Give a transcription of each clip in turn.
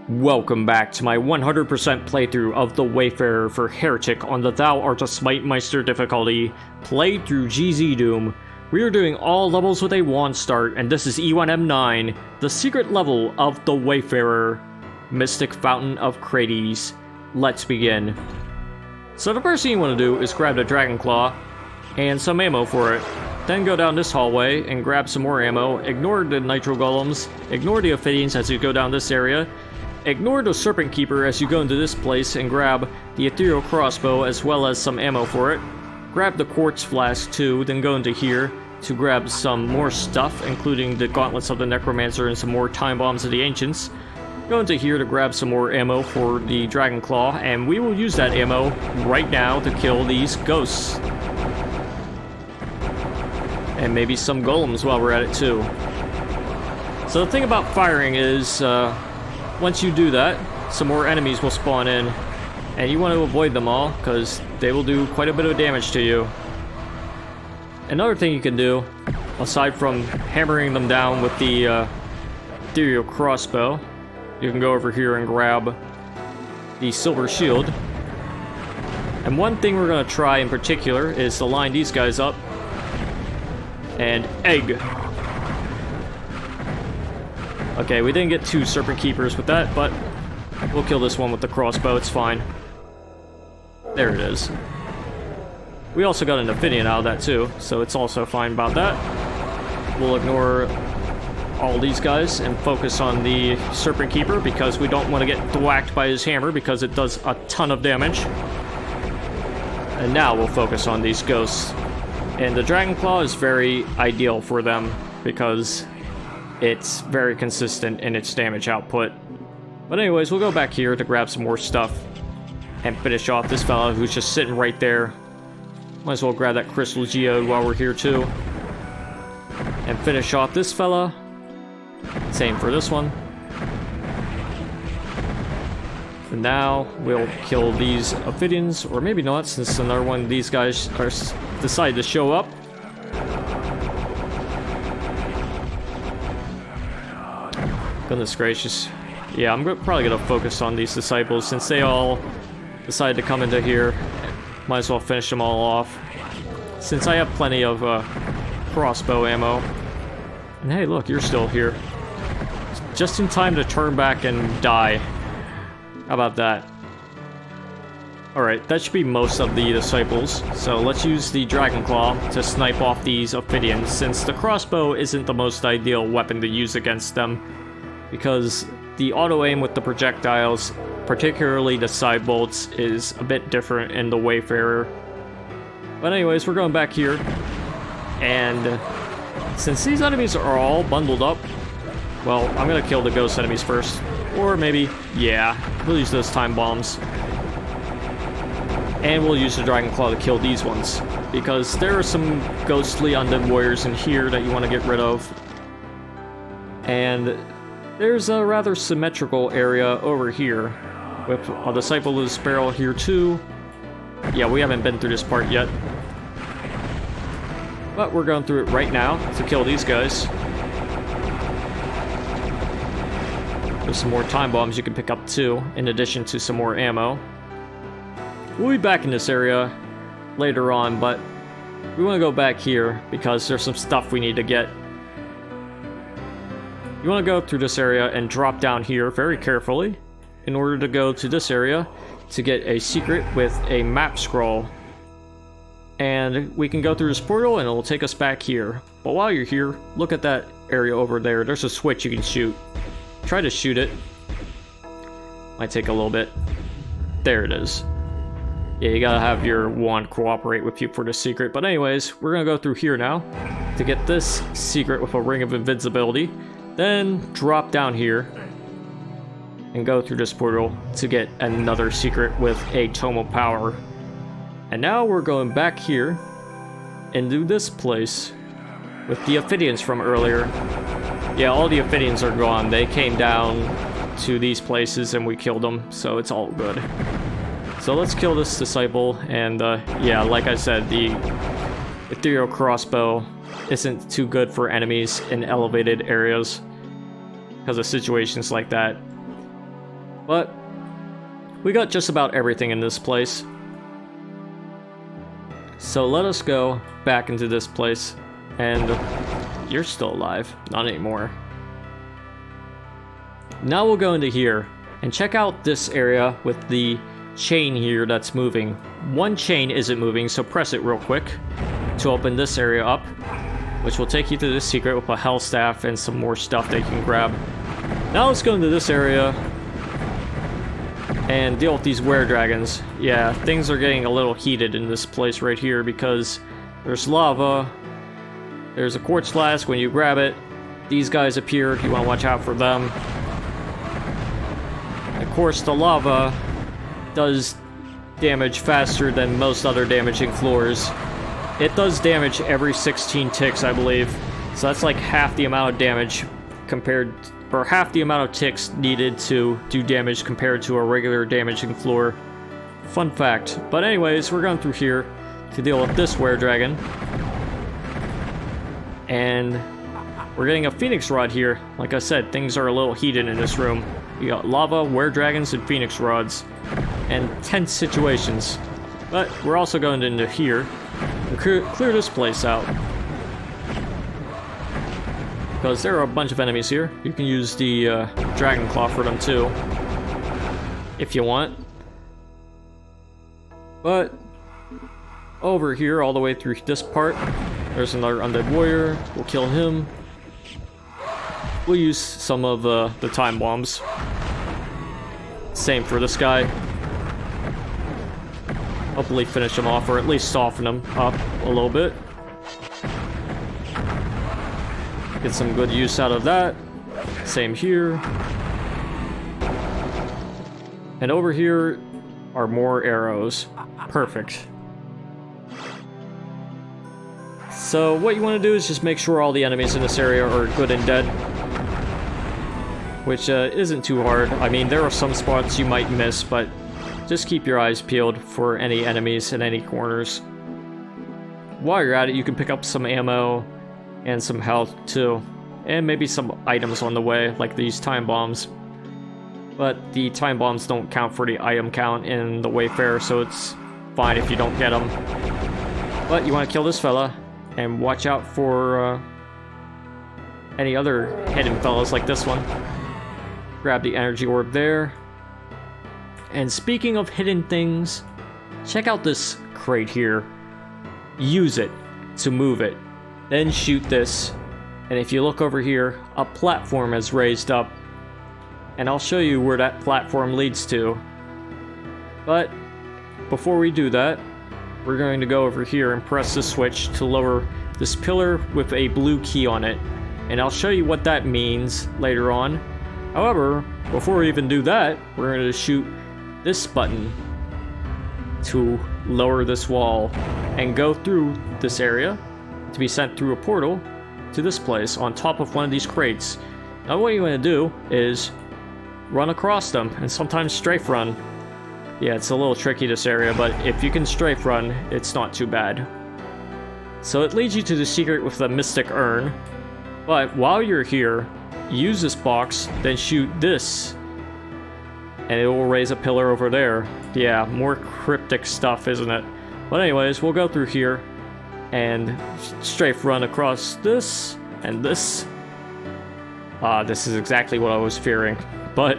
Welcome back to my 100% playthrough of the Wayfarer for Heretic on the Thou Art a Smite-Meister difficulty, played through GZDoom. We are doing all levels with a 1 start, and this is E1M9, the secret level of the Wayfarer, Mystic Fountain of Krates. Let's begin. So the first thing you want to do is grab the Dragon Claw and some ammo for it. Then go down this hallway and grab some more ammo, ignore the Nitro Golems, ignore the Ophidians as you go down this area, ignore the Serpent Keeper as you go into this place and grab the Ethereal Crossbow as well as some ammo for it. Grab the Quartz Flask too, then go into here to grab some more stuff, including the Gauntlets of the Necromancer and some more Time Bombs of the Ancients. Go into here to grab some more ammo for the Dragon Claw, and we will use that ammo right now to kill these ghosts. And maybe some golems while we're at it too. So the thing about firing is, once you do that, some more enemies will spawn in, and you want to avoid them all, because they will do quite a bit of damage to you. Another thing you can do, aside from hammering them down with the Ethereal Crossbow, you can go over here and grab the Silver Shield. And one thing we're going to try in particular is to line these guys up and egg. Okay, we didn't get 2 Serpent Keepers with that, but we'll kill this one with the crossbow, it's fine. There it is. We also got an Ophidian out of that too, so it's also fine about that. We'll ignore all these guys and focus on the Serpent Keeper because we don't want to get thwacked by his hammer because it does a ton of damage. And now we'll focus on these ghosts. And the Dragon Claw is very ideal for them because it's very consistent in its damage output. But anyways, we'll go back here to grab some more stuff and finish off this fella who's just sitting right there. Might as well grab that Crystal Geode while we're here too. And finish off this fella. Same for this one. And now we'll kill these Ophidians, or maybe not, since another one of these guys decide to show up. Goodness gracious. Yeah, I'm probably going to focus on these disciples since they all decided to come into here. Might as well finish them all off. Since I have plenty of crossbow ammo. And hey, look, you're still here. Just in time to turn back and die. How about that? Alright, that should be most of the disciples. So let's use the Dragon Claw to snipe off these Ophidians, since the crossbow isn't the most ideal weapon to use against them. Because the auto-aim with the projectiles, particularly the side bolts, is a bit different in the Wayfarer. But anyways, we're going back here. And since these enemies are all bundled up, well, I'm going to kill the ghost enemies first. Or maybe, yeah, we'll use those time bombs. And we'll use the Dragon Claw to kill these ones. Because there are some ghostly undead warriors in here that you want to get rid of. And there's a rather symmetrical area over here. With a Disciple of the Sparrow here too. Yeah, we haven't been through this part yet. But we're going through it right now to kill these guys. There's some more time bombs you can pick up too, in addition to some more ammo. We'll be back in this area later on, but we want to go back here because there's some stuff we need to get. You want to go through this area and drop down here very carefully in order to go to this area to get a secret with a map scroll. And we can go through this portal and it will take us back here. But while you're here, look at that area over there. There's a switch you can shoot. Try to shoot it. Might take a little bit. There it is. Yeah, you gotta have your wand cooperate with you for the secret. But anyways, we're gonna go through here now to get this secret with a ring of invincibility. Then drop down here and go through this portal to get another secret with a Tome of Power. And now we're going back here into this place with the Ophidians from earlier. Yeah, all the Ophidians are gone. They came down to these places and we killed them, so it's all good. So let's kill this disciple, and yeah, like I said, the Ethereal Crossbow isn't too good for enemies in elevated areas because of situations like that. But we got just about everything in this place. So let us go back into this place. And you're still alive. Not anymore. Now we'll go into here and check out this area with the chain here that's moving. One chain isn't moving, so press it real quick to open this area up, which will take you to this secret with a hell staff and some more stuff that you can grab. Now let's go into this area and deal with these were-dragons. Yeah, things are getting a little heated in this place right here because there's lava, there's a quartz flask. When you grab it, these guys appear. You want to watch out for them. Of course, the lava does damage faster than most other damaging floors. It does damage every 16 ticks, I believe. So that's like half the amount of damage compared, or half the amount of ticks needed to do damage compared to a regular damaging floor. Fun fact. But anyways, we're going through here to deal with this were-dragon. And we're getting a phoenix rod here. Like I said, things are a little heated in this room. You got lava, were-dragons, and phoenix rods. And tense situations. But we're also going into here and clear this place out. Because there are a bunch of enemies here. You can use the dragon claw for them too, if you want. But over here, all the way through this part, there's another undead warrior. We'll kill him. We'll use some of the time bombs. Same for this guy. Hopefully finish him off, or at least soften him up a little bit. Get some good use out of that. Same here. And over here are more arrows. Perfect. So what you want to do is just make sure all the enemies in this area are good and dead. Which isn't too hard. I mean, there are some spots you might miss, but just keep your eyes peeled for any enemies in any corners. While you're at it, you can pick up some ammo and some health too. And maybe some items on the way, like these time bombs. But the time bombs don't count for the item count in the Wayfarer, so it's fine if you don't get them. But you want to kill this fella, and watch out for any other hidden fellas like this one. Grab the energy orb there. And speaking of hidden things, check out this crate here. Use it to move it. Then shoot this. And if you look over here, a platform is raised up. And I'll show you where that platform leads to. But before we do that, we're going to go over here and press the switch to lower this pillar with a blue key on it. And I'll show you what that means later on. However, before we even do that, we're going to shoot this button to lower this wall and go through this area to be sent through a portal to this place on top of one of these crates. Now what you want to do is run across them and sometimes strafe run. Yeah, it's a little tricky this area, but if you can strafe run, it's not too bad. So it leads you to the secret with the mystic urn. But while you're here, use this box, then shoot this, and it will raise a pillar over there. Yeah, more cryptic stuff, isn't it? But anyways, we'll go through here and strafe run across this and this. This is exactly what I was fearing. But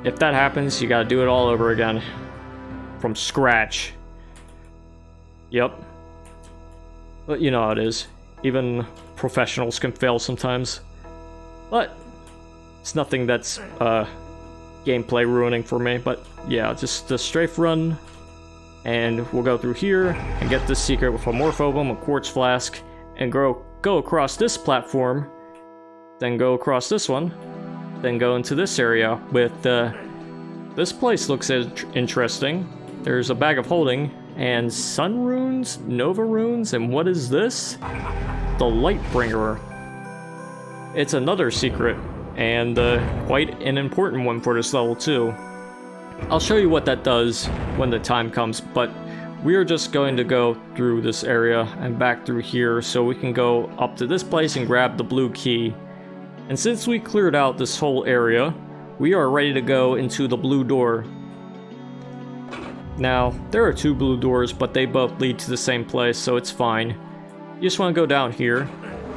if that happens, you gotta do it all over again. From scratch. Yep. But you know how it is. Even professionals can fail sometimes. But it's nothing that's gameplay ruining for me. But yeah, just the strafe run. And we'll go through here and get this secret with a morphobome, a quartz flask, and go across this platform. Then go across this one. Then go into this area with this place looks interesting. There's a bag of holding and sun runes, nova runes, and what is this? The Lightbringer. It's another secret, and quite an important one for this level too. I'll show you what that does when the time comes, but we are just going to go through this area and back through here so we can go up to this place and grab the blue key. And since we cleared out this whole area, we are ready to go into the blue door. Now, there are 2 blue doors, but they both lead to the same place, so it's fine. You just want to go down here,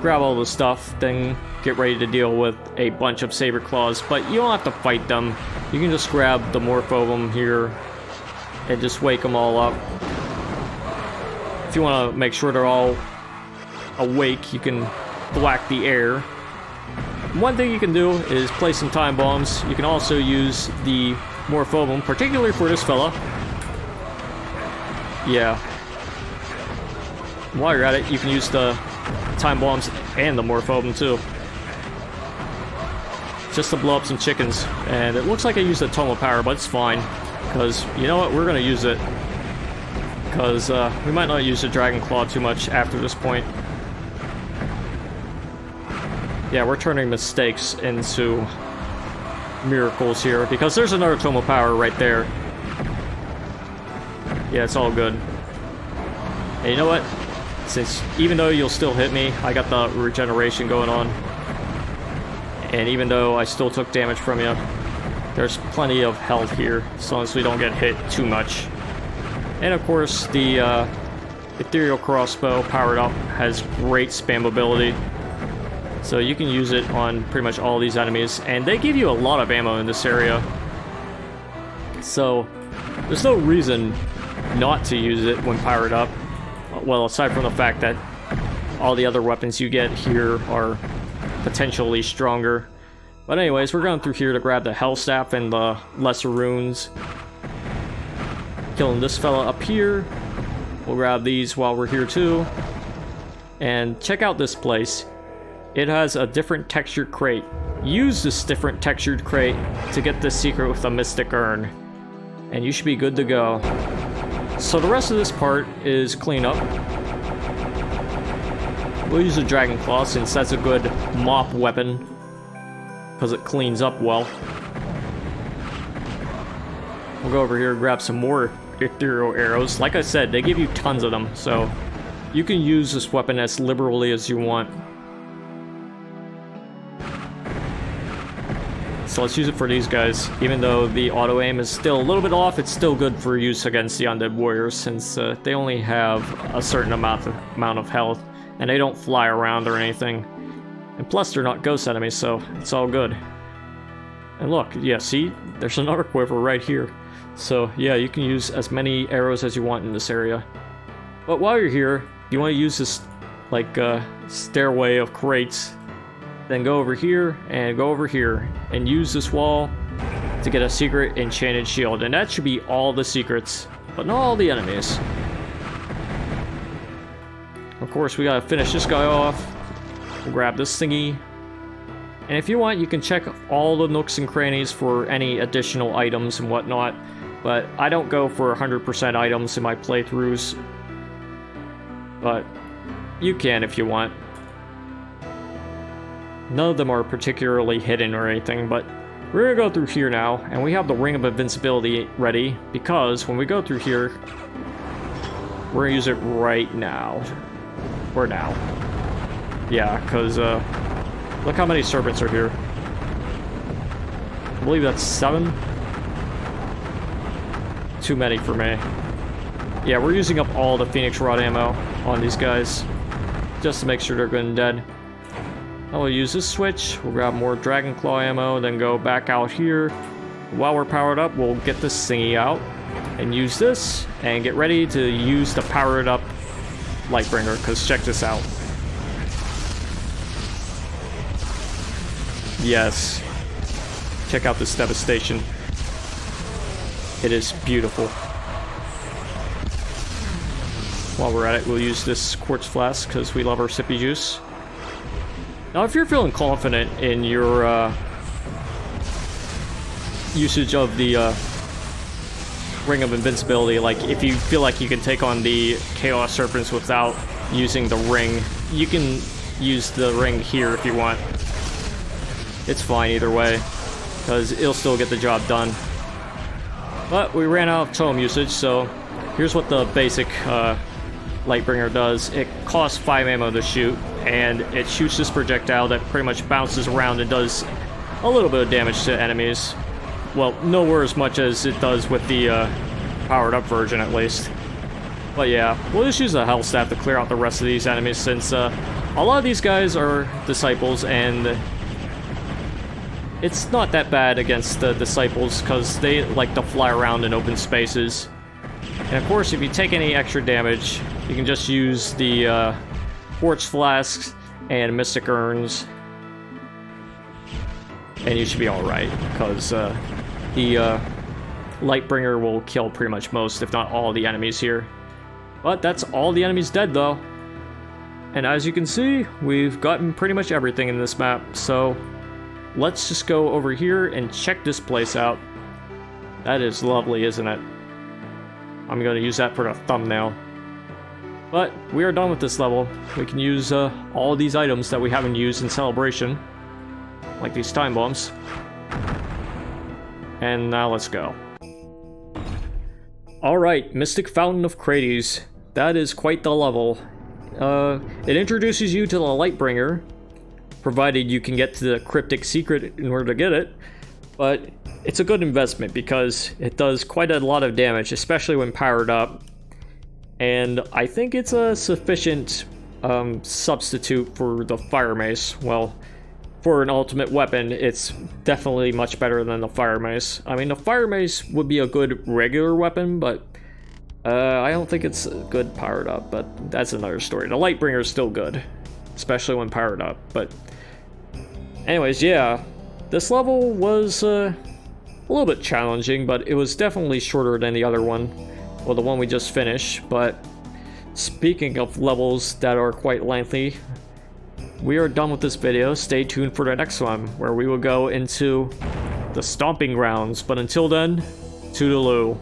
grab all the stuff, then get ready to deal with a bunch of saber claws, but you don't have to fight them. You can just grab the morphobum here and just wake them all up. If you want to make sure they're all awake, you can black the air. One thing you can do is place some time bombs. You can also use the morphobum, particularly for this fella. Yeah. While you're at it, you can use the time bombs and the morphobum too. Just to blow up some chickens. And it looks like I used a tome of power, but it's fine. Because, you know what, we're going to use it. Because we might not use the Dragon Claw too much after this point. Yeah, we're turning mistakes into miracles here. Because there's another tome of power right there. Yeah, it's all good. And you know what? Since, even though you'll still hit me, I got the regeneration going on. And even though I still took damage from you, there's plenty of health here, as long as we don't get hit too much. And of course, the ethereal crossbow powered up has great spammability. So you can use it on pretty much all these enemies, and they give you a lot of ammo in this area. So there's no reason not to use it when powered up. Well, aside from the fact that all the other weapons you get here are potentially stronger. But anyways, we're going through here to grab the Hell Staff and the Lesser Runes. Killing this fella up here. We'll grab these while we're here too. And check out this place. It has a different textured crate. Use this different textured crate to get this secret with the Mystic Urn. And you should be good to go. So the rest of this part is cleanup. We'll use a Dragon Claw since that's a good mop weapon. Because it cleans up well. We'll go over here and grab some more ethereal arrows. Like I said, they give you tons of them. So you can use this weapon as liberally as you want. So let's use it for these guys. Even though the auto aim is still a little bit off, it's still good for use against the undead warriors since they only have a certain amount of health and they don't fly around or anything. And plus they're not ghost enemies, so it's all good. And look, yeah, see? There's another quiver right here. So yeah, you can use as many arrows as you want in this area. But while you're here, you want to use this like stairway of crates. Then go over here and go over here and use this wall to get a secret enchanted shield. And that should be all the secrets, but not all the enemies. Of course, we gotta finish this guy off. We'll grab this thingy. And if you want, you can check all the nooks and crannies for any additional items and whatnot. But I don't go for 100% items in my playthroughs. But you can if you want. None of them are particularly hidden or anything, but we're gonna go through here now, and we have the Ring of Invincibility ready, because when we go through here, we're gonna use it right now. Or now. Yeah, because, look how many serpents are here. I believe that's 7? Too many for me. Yeah, we're using up all the Phoenix Rod ammo on these guys, just to make sure they're good and dead. I will use this switch, we'll grab more Dragon Claw ammo, then go back out here. While we're powered up, we'll get this thingy out and use this, and get ready to use the powered up Lightbringer, because check this out. Yes. Check out this devastation. It is beautiful. While we're at it, we'll use this quartz flask, because we love our sippy juice. Now, if you're feeling confident in your usage of the Ring of Invincibility, like if you feel like you can take on the Chaos Serpents without using the ring, you can use the ring here if you want. It's fine either way, because it'll still get the job done. But we ran out of tome usage, so here's what the basic Lightbringer does. It costs 5 ammo to shoot, and it shoots this projectile that pretty much bounces around and does a little bit of damage to enemies. Well, nowhere as much as it does with the powered up version, at least. But yeah, we'll just use the health staff to clear out the rest of these enemies, since a lot of these guys are disciples, and it's not that bad against the disciples because they like to fly around in open spaces. And of course, if you take any extra damage, you can just use the quartz flasks and mystic urns, and you should be alright, because the Lightbringer will kill pretty much most, if not all, the enemies here. But that's all the enemies dead, though. And as you can see, we've gotten pretty much everything in this map, so let's just go over here and check this place out. That is lovely, isn't it? I'm going to use that for a thumbnail. But we are done with this level. We can use all these items that we haven't used in Celebration, like these time bombs. And now let's go. Alright, Mystic Fountain of Krates. That is quite the level. It introduces you to the Lightbringer, provided you can get to the cryptic secret in order to get it. But it's a good investment because it does quite a lot of damage, especially when powered up. And I think it's a sufficient substitute for the Fire Mace. Well, for an ultimate weapon, it's definitely much better than the Fire Mace. I mean, the Fire Mace would be a good regular weapon, but I don't think it's good powered up, but that's another story. The Lightbringer is still good, especially when powered up. But anyways, yeah, this level was a little bit challenging, but it was definitely shorter than the other one, or the one we just finished. But speaking of levels that are quite lengthy, we are done with this video. Stay tuned for the next one, where we will go into the stomping grounds. But until then, toodaloo.